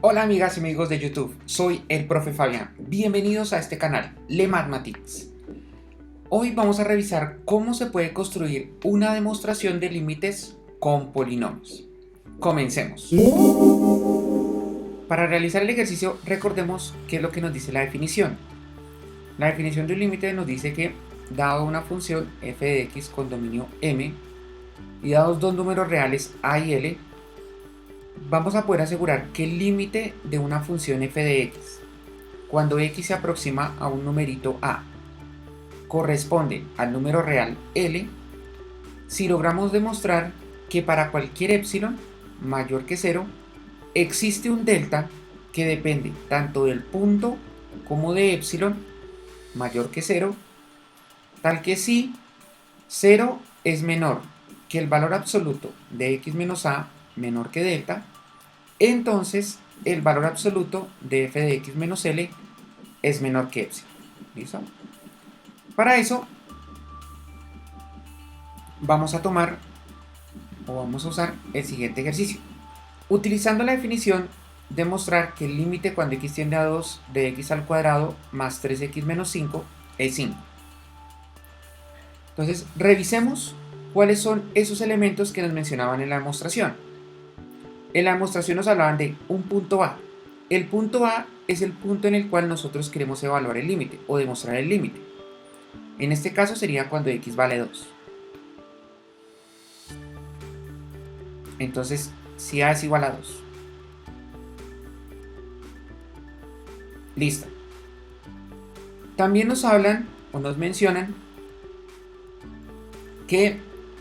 Hola amigas y amigos de YouTube, soy el profe Fabián. Bienvenidos a este canal, Le Mathematics. Hoy vamos a revisar cómo se puede construir una demostración de límites con polinomios. Comencemos. Para realizar el ejercicio, recordemos qué es lo que nos dice la definición. La definición de un límite nos dice que, dado una función f de x con dominio m y dados dos números reales a y l, vamos a poder asegurar que el límite de una función f de x, cuando x se aproxima a un numerito a, corresponde al número real l, si logramos demostrar que para cualquier epsilon mayor que 0, existe un delta que depende tanto del punto como de epsilon mayor que 0, tal que si 0 es menor que el valor absoluto de x menos a menor que delta, entonces el valor absoluto de f de x menos l es menor que epsilon. ¿Listo? Para eso vamos a usar el siguiente ejercicio. Utilizando la definición, demostrar que el límite cuando x tiende a 2 de x al cuadrado más 3x menos 5 es 5. Entonces, revisemos cuáles son esos elementos que nos mencionaban en la demostración. En la demostración nos hablaban de un punto A. El punto A es el punto en el cual nosotros queremos evaluar el límite o demostrar el límite. En este caso sería cuando x vale 2. Entonces, si A es igual a 2. Listo. También nos hablan o nos mencionan que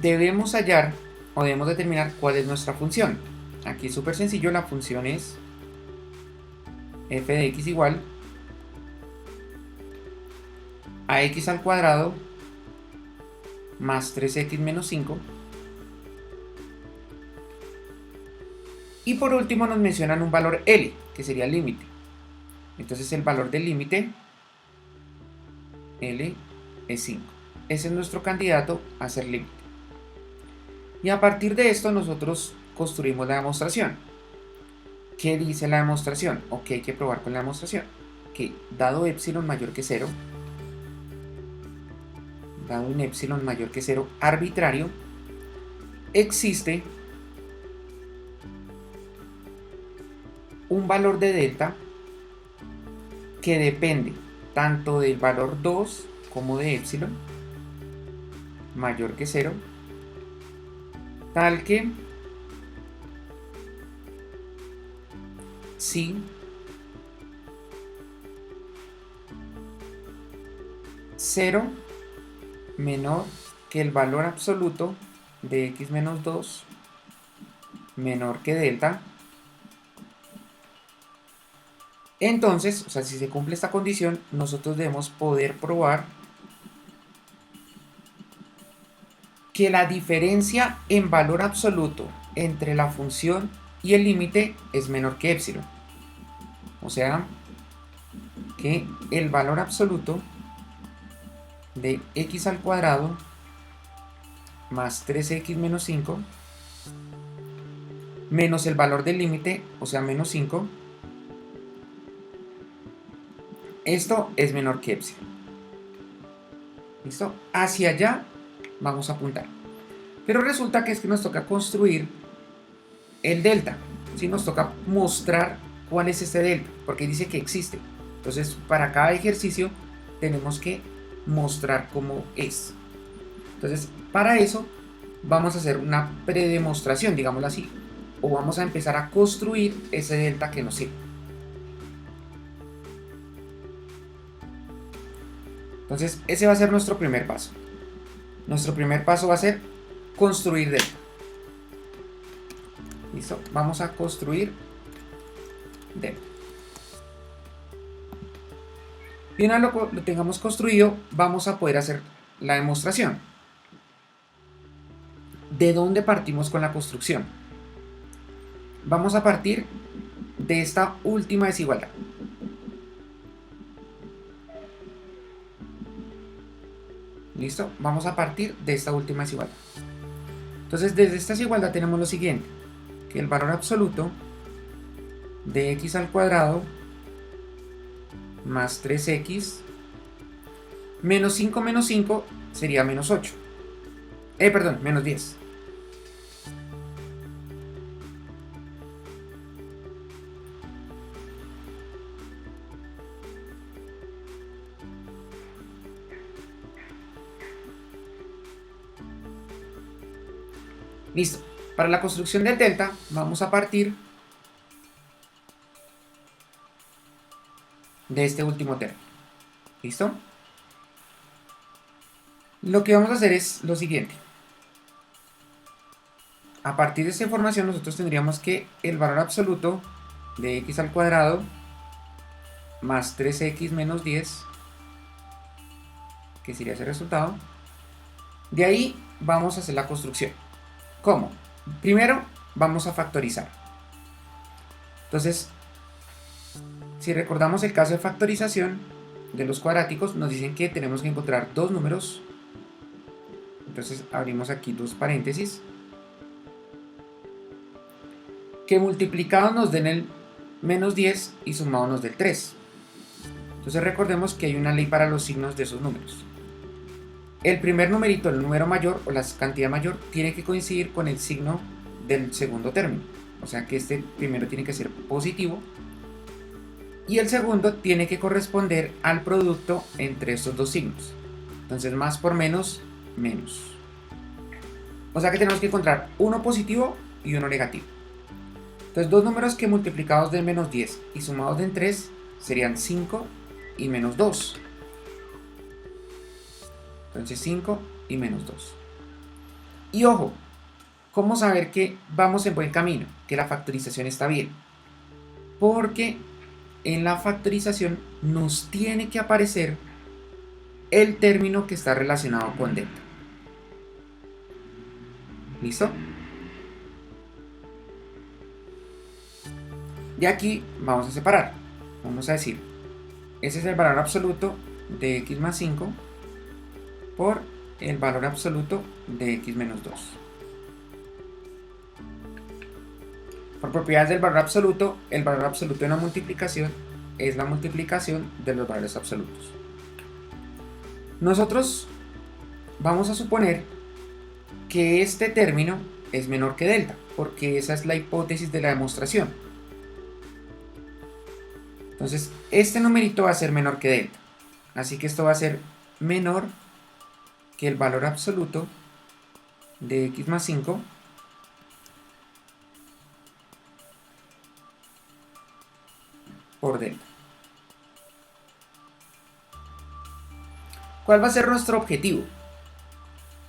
debemos hallar o debemos determinar cuál es nuestra función. Aquí es súper sencillo, la función es f de x igual a x al cuadrado más 3x menos 5. Y por último nos mencionan un valor L, que sería el límite. Entonces el valor del límite, L, es 5. Ese es nuestro candidato a ser límite. Y a partir de esto nosotros construimos la demostración. ¿Qué dice la demostración? ¿O qué hay que probar con la demostración? Que dado epsilon mayor que 0, dado un epsilon mayor que 0 arbitrario, existe un valor de delta que depende tanto del valor 2 como de epsilon mayor que 0, tal que si 0 menor que el valor absoluto de x menos 2 menor que delta, entonces, o sea, si se cumple esta condición, nosotros debemos poder probar que la diferencia en valor absoluto entre la función y el límite es menor que epsilon. O sea, que el valor absoluto de x al cuadrado más 3x menos 5 menos el valor del límite, o sea, menos 5, esto es menor que epsilon. ¿Listo? Hacia allá vamos a apuntar. Pero resulta que es que nos toca construir el delta. ¿Sí? Nos toca mostrar cuál es este delta, porque dice que existe. Entonces, para cada ejercicio tenemos que mostrar cómo es. Entonces, para eso vamos a hacer una predemostración, digámoslo así, o vamos a empezar a construir ese delta que nos sirve. Entonces, ese va a ser nuestro primer paso. Nuestro primer paso va a ser construir delta. ¿Listo? Vamos a construir delta. Y una vez lo tengamos construido, vamos a poder hacer la demostración. ¿De dónde partimos con la construcción? Vamos a partir de esta última desigualdad. ¿Listo? Vamos a partir de esta última desigualdad. Entonces, desde esta desigualdad tenemos lo siguiente, que el valor absoluto de x al cuadrado más 3x menos 5 sería menos 8. Perdón, menos 10. Listo. Para la construcción del delta vamos a partir de este último término. ¿Listo? Lo que vamos a hacer es lo siguiente. A partir de esta información nosotros tendríamos que el valor absoluto de x al cuadrado más 3x menos 10, que sería ese resultado. De ahí vamos a hacer la construcción. ¿Cómo? Primero vamos a factorizar. Entonces, si recordamos el caso de factorización de los cuadráticos, nos dicen que tenemos que encontrar dos números. Entonces abrimos aquí dos paréntesis, que multiplicados nos den el menos 10 y sumados nos den 3. Entonces recordemos que hay una ley para los signos de esos números. El primer numerito, el número mayor o la cantidad mayor, tiene que coincidir con el signo del segundo término. O sea que este primero tiene que ser positivo y el segundo tiene que corresponder al producto entre estos dos signos. Entonces más por menos, menos. O sea que tenemos que encontrar uno positivo y uno negativo. Entonces dos números que multiplicados den menos 10 y sumados den 3 serían 5 y menos 2. Entonces 5 y menos 2. Y ojo, ¿cómo saber que vamos en buen camino? Que la factorización está bien. Porque en la factorización nos tiene que aparecer el término que está relacionado con delta. ¿Listo? De aquí vamos a separar. Vamos a decir, ese es el valor absoluto de x más 5 por el valor absoluto de x menos 2. Por propiedades del valor absoluto, el valor absoluto de una multiplicación es la multiplicación de los valores absolutos. Nosotros vamos a suponer que este término es menor que delta, porque esa es la hipótesis de la demostración. Entonces, este numerito va a ser menor que delta. Así que esto va a ser menor que el valor absoluto de x más 5 por delta. ¿Cuál va a ser nuestro objetivo?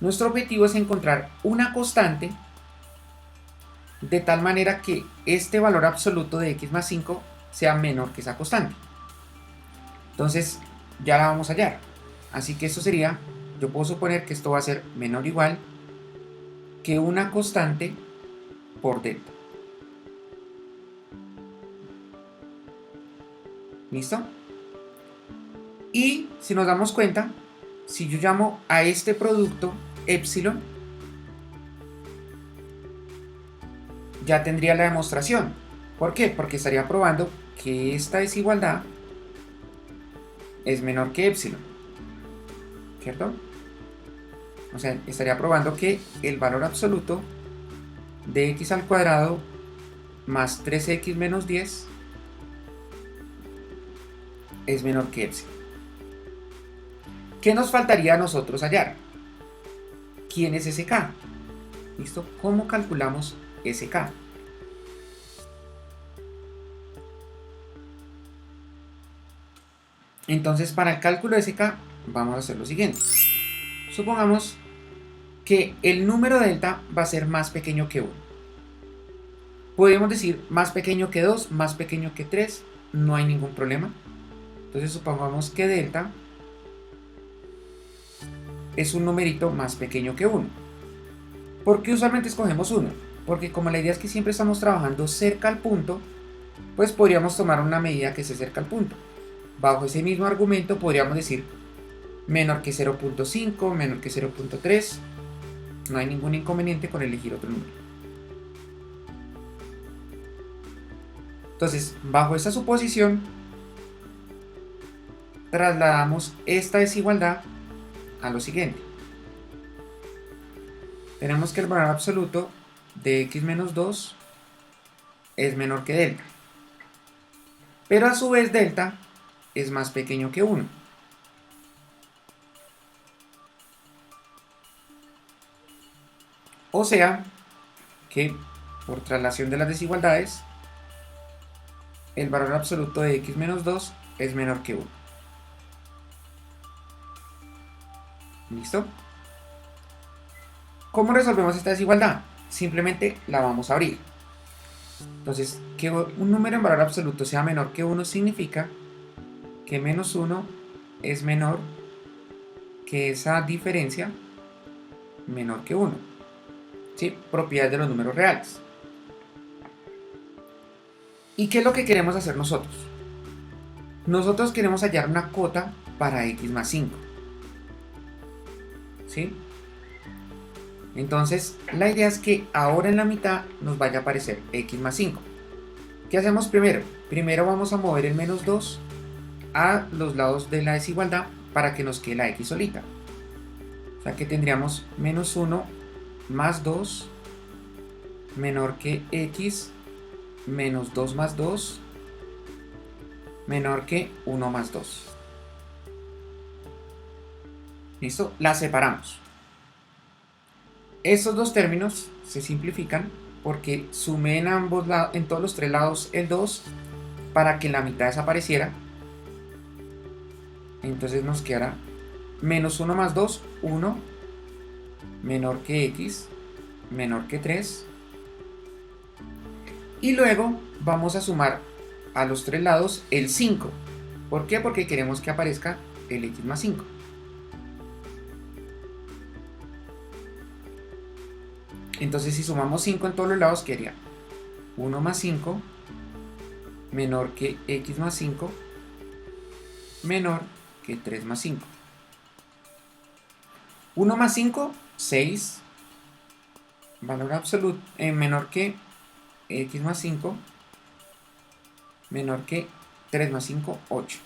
Nuestro objetivo es encontrar una constante de tal manera que este valor absoluto de x más 5 sea menor que esa constante. Entonces ya la vamos a hallar. Así que esto sería, yo puedo suponer que esto va a ser menor o igual que una constante por delta. ¿Listo? Y si nos damos cuenta, si yo llamo a este producto epsilon, ya tendría la demostración. ¿Por qué? Porque estaría probando que esta desigualdad es menor que epsilon, ¿cierto? O sea, estaría probando que el valor absoluto de x al cuadrado más 3x menos 10 es menor que epsilon. ¿Qué nos faltaría a nosotros hallar? ¿Quién es ese k? ¿Listo? ¿Cómo calculamos ese k? Entonces, para el cálculo de ese k, vamos a hacer lo siguiente. Supongamos que el número delta va a ser más pequeño que 1. Podemos decir más pequeño que 2, más pequeño que 3, no hay ningún problema. Entonces, supongamos que delta es un numerito más pequeño que 1. ¿Por qué usualmente escogemos 1? Porque como la idea es que siempre estamos trabajando cerca al punto, pues podríamos tomar una medida que esté cerca al punto. Bajo ese mismo argumento podríamos decir menor que 0.5, menor que 0.3. No hay ningún inconveniente con elegir otro número. Entonces, bajo esta suposición, trasladamos esta desigualdad a lo siguiente. Tenemos que el valor absoluto de x menos 2 es menor que delta. Pero a su vez delta es más pequeño que 1. O sea que por traslación de las desigualdades, el valor absoluto de x menos 2 es menor que 1. ¿Listo? ¿Cómo resolvemos esta desigualdad? Simplemente la vamos a abrir. Entonces, que un número en valor absoluto sea menor que 1 significa que menos 1 es menor que esa diferencia menor que 1. ¿Sí? Propiedad de los números reales. ¿Y qué es lo que queremos hacer nosotros? Nosotros queremos hallar una cota para x más 5. ¿Sí? Entonces, la idea es que ahora en la mitad nos vaya a aparecer x más 5. ¿Qué hacemos primero? Primero vamos a mover el menos 2 a los lados de la desigualdad para que nos quede la x solita. O sea que tendríamos menos 1 más 2 menor que x menos 2 más 2 menor que 1 más 2. ¿Listo? La separamos. Estos dos términos se simplifican porque sumé en ambos lados, en todos los tres lados el 2 para que la mitad desapareciera. Entonces nos quedará menos 1 más 2, 1 menor que x menor que 3. Y luego vamos a sumar a los tres lados el 5. ¿Por qué? Porque queremos que aparezca el x más 5. Entonces si sumamos 5 en todos los lados quedaría 1 más 5 menor que x más 5 menor que 3 más 5. 1 más 5, 6. Valor absoluto menor que x más 5 menor que 3 más 5, 8.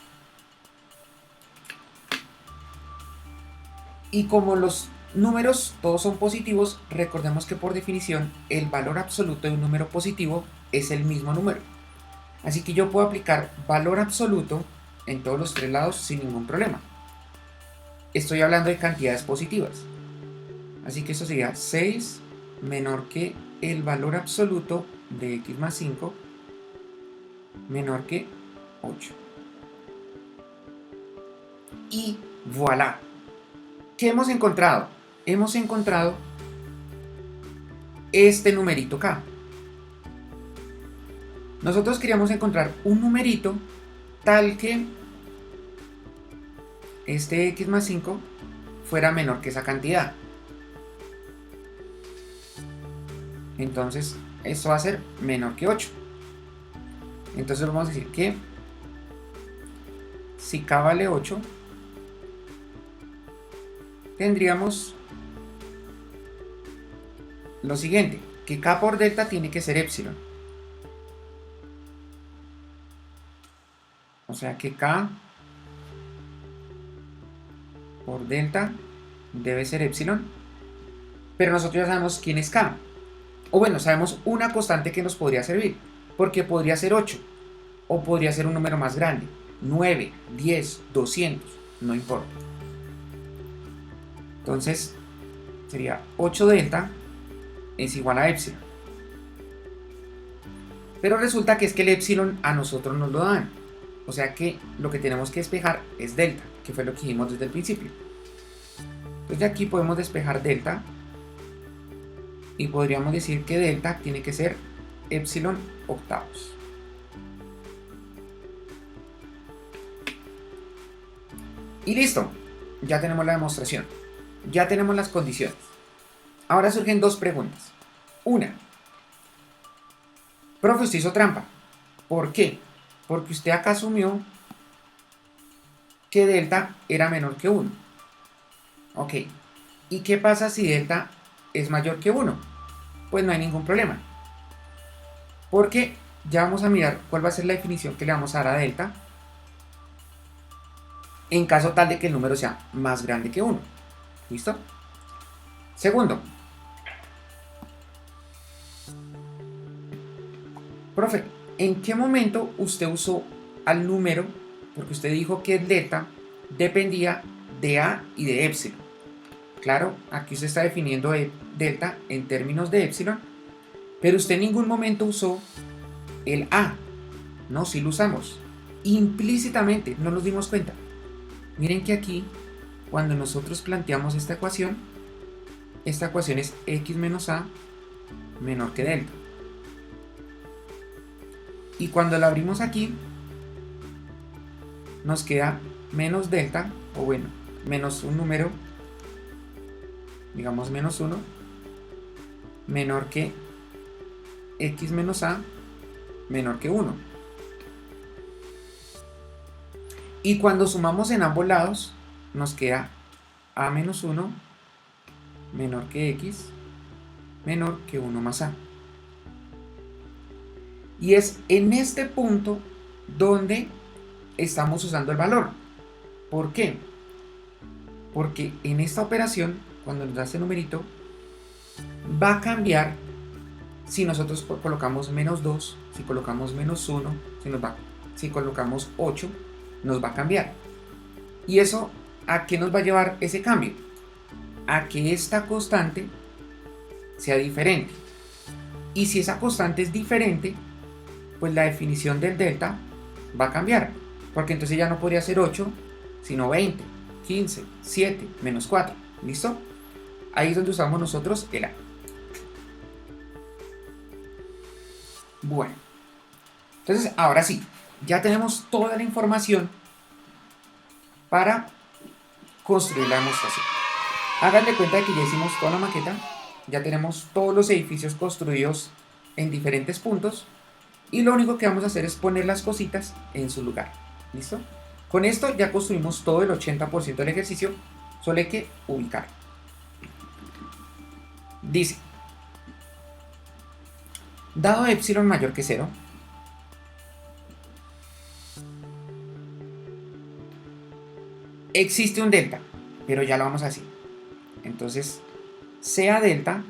Y como los números todos son positivos, recordemos que por definición el valor absoluto de un número positivo es el mismo número. Así que yo puedo aplicar valor absoluto en todos los tres lados sin ningún problema. Estoy hablando de cantidades positivas. Así que esto sería 6 menor que el valor absoluto de x más 5 menor que 8. Y voilà. ¿Qué hemos encontrado? Hemos encontrado este numerito acá. Nosotros queríamos encontrar un numerito tal que este x más 5 fuera menor que esa cantidad. Entonces, esto va a ser menor que 8. Entonces vamos a decir que si k vale 8, tendríamos lo siguiente, que k por delta tiene que ser epsilon. O sea que k por delta debe ser epsilon, pero nosotros ya sabemos quién es k. O bueno, sabemos una constante que nos podría servir, porque podría ser 8, o podría ser un número más grande, 9, 10, 200, no importa. Entonces, sería 8 delta es igual a epsilon. Pero resulta que es que el epsilon a nosotros nos lo dan. O sea que lo que tenemos que despejar es delta, que fue lo que dijimos desde el principio. Entonces de aquí podemos despejar delta. Y podríamos decir que delta tiene que ser epsilon octavos. Y listo, ya tenemos la demostración, ya tenemos las condiciones. Ahora surgen dos preguntas. Una, profe, usted hizo trampa. ¿Por qué? Porque usted acá asumió que delta era menor que 1. Ok, ¿y qué pasa si delta es mayor que 1? Pues no hay ningún problema. Porque ya vamos a mirar cuál va a ser la definición que le vamos a dar a delta en caso tal de que el número sea más grande que 1. ¿Listo? Segundo, profe, ¿en qué momento usted usó al número? Porque usted dijo que el delta dependía de A y de épsilon. Claro, aquí usted está definiendo delta en términos de épsilon, pero usted en ningún momento usó el A. No, sí lo usamos. Implícitamente, no nos dimos cuenta. Miren que aquí, cuando nosotros planteamos esta ecuación es x menos a menor que delta. Y cuando la abrimos aquí, nos queda menos delta, o bueno, menos un número, digamos menos 1, menor que x menos a menor que 1. Y cuando sumamos en ambos lados, nos queda a menos 1 menor que x menor que 1 más a. Y es en este punto donde estamos usando el valor. ¿Por qué? Porque en esta operación, cuando nos da este numerito, va a cambiar si nosotros colocamos menos 2, si colocamos menos 1, si colocamos 8, nos va a cambiar. ¿Y eso a qué nos va a llevar ese cambio? A que esta constante sea diferente. Y si esa constante es diferente, pues la definición del delta va a cambiar. Porque entonces ya no podría ser 8, sino 20, 15, 7, menos 4. ¿Listo? Ahí es donde usamos nosotros el A. Bueno. Entonces, ahora sí, ya tenemos toda la información para construir la demostración. Háganle cuenta de que ya hicimos toda la maqueta, ya tenemos todos los edificios construidos en diferentes puntos y lo único que vamos a hacer es poner las cositas en su lugar. ¿Listo? Con esto ya construimos todo el 80% del ejercicio, solo hay que ubicar. Dice, dado epsilon mayor que 0, existe un delta, pero ya lo vamos a decir. Entonces, sea delta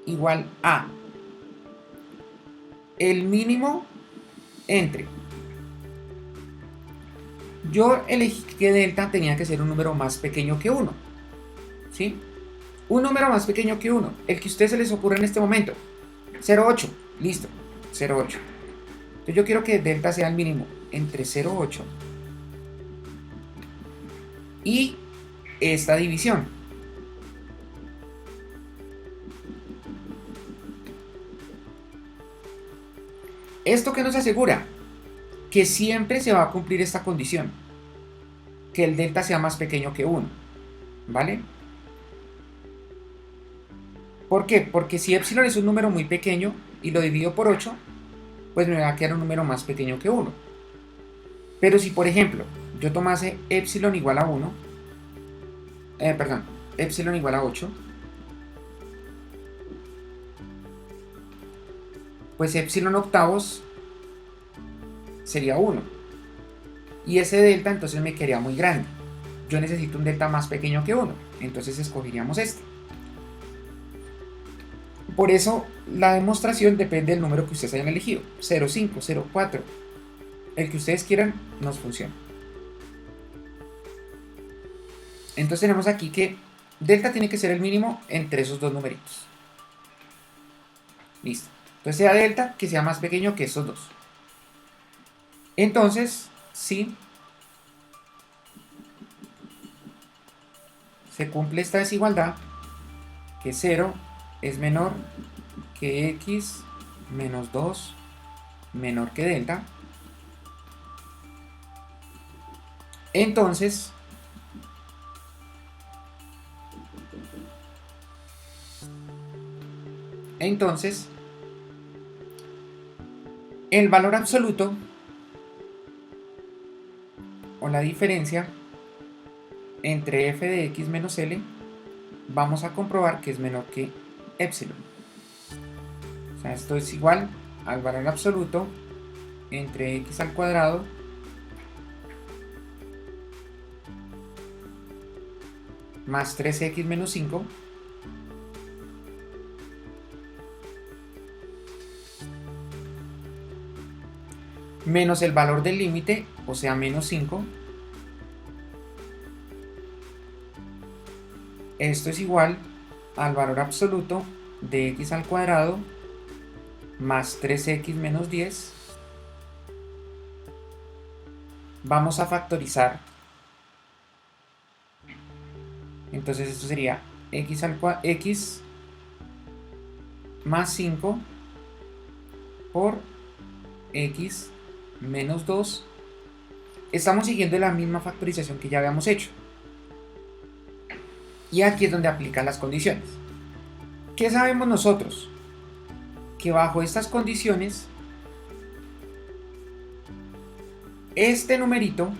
igual a el mínimo entre. Yo elegí que delta tenía que ser un número más pequeño que 1. ¿Sí? Un número más pequeño que 1. El que a ustedes se les ocurra en este momento. 0,8. Listo. 0,8. Entonces yo quiero que delta sea el mínimo entre 0,8 y esta división. ¿Esto qué nos asegura? Que siempre se va a cumplir esta condición. Que el delta sea más pequeño que 1. ¿Vale? ¿Por qué? Porque si epsilon es un número muy pequeño y lo divido por 8, pues me va a quedar un número más pequeño que 1. Pero si, por ejemplo, yo tomase epsilon igual a 1, epsilon igual a 8, pues epsilon octavos sería 1. Y ese delta entonces me quedaría muy grande. Yo necesito un delta más pequeño que 1, entonces escogeríamos este. Por eso la demostración depende del número que ustedes hayan elegido. 0,5, 0,4. El que ustedes quieran nos funciona. Entonces tenemos aquí que delta tiene que ser el mínimo entre esos dos numeritos. Listo. Entonces sea delta que sea más pequeño que esos dos. Entonces, si se cumple esta desigualdad, que 0 es menor que x menos 2 menor que delta, entonces el valor absoluto o la diferencia entre f de x menos l vamos a comprobar que es menor que epsilon. O sea, esto es igual al valor absoluto entre x al cuadrado más 3x menos 5 menos el valor del límite, o sea, menos 5. Esto es igual al valor absoluto de x al cuadrado más 3x menos 10. Vamos a factorizar. Entonces esto sería x más 5 por x menos 2. Estamos siguiendo la misma factorización que ya habíamos hecho. Y aquí es donde aplican las condiciones. ¿Qué sabemos nosotros? Que bajo estas condiciones, este numerito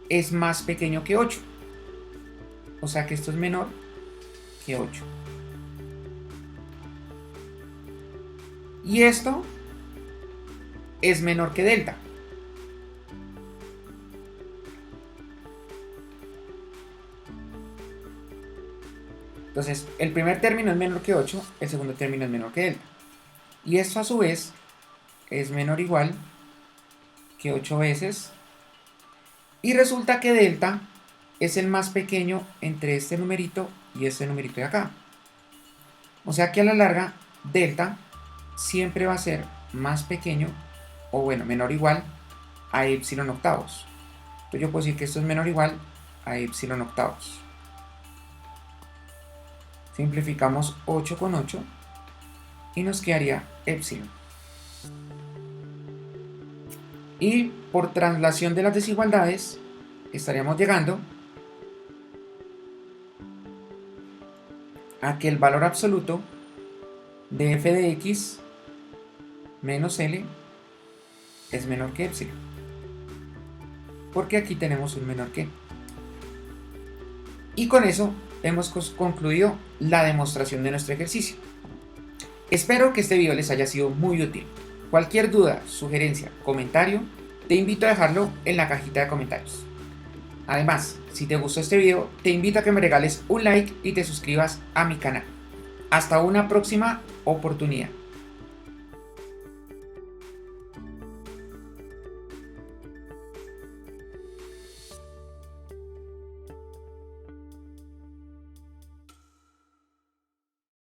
es más pequeño que 8. O sea que esto es menor que 8. Y esto es menor que delta. Entonces, el primer término es menor que 8, el segundo término es menor que delta. Y esto a su vez es menor o igual que 8 veces. Y resulta que delta es el más pequeño entre este numerito y este numerito de acá. O sea que a la larga, delta siempre va a ser más pequeño, o bueno, menor o igual a epsilon octavos. Entonces yo puedo decir que esto es menor o igual a epsilon octavos. Simplificamos 8 con 8 y nos quedaría epsilon. Y por traslación de las desigualdades estaríamos llegando a que el valor absoluto de f de x menos L es menor que epsilon, porque aquí tenemos un menor que. Y con eso hemos concluido la demostración de nuestro ejercicio. Espero que este video les haya sido muy útil. Cualquier duda, sugerencia, comentario, te invito a dejarlo en la cajita de comentarios. Además, si te gustó este video, te invito a que me regales un like y te suscribas a mi canal. Hasta una próxima oportunidad.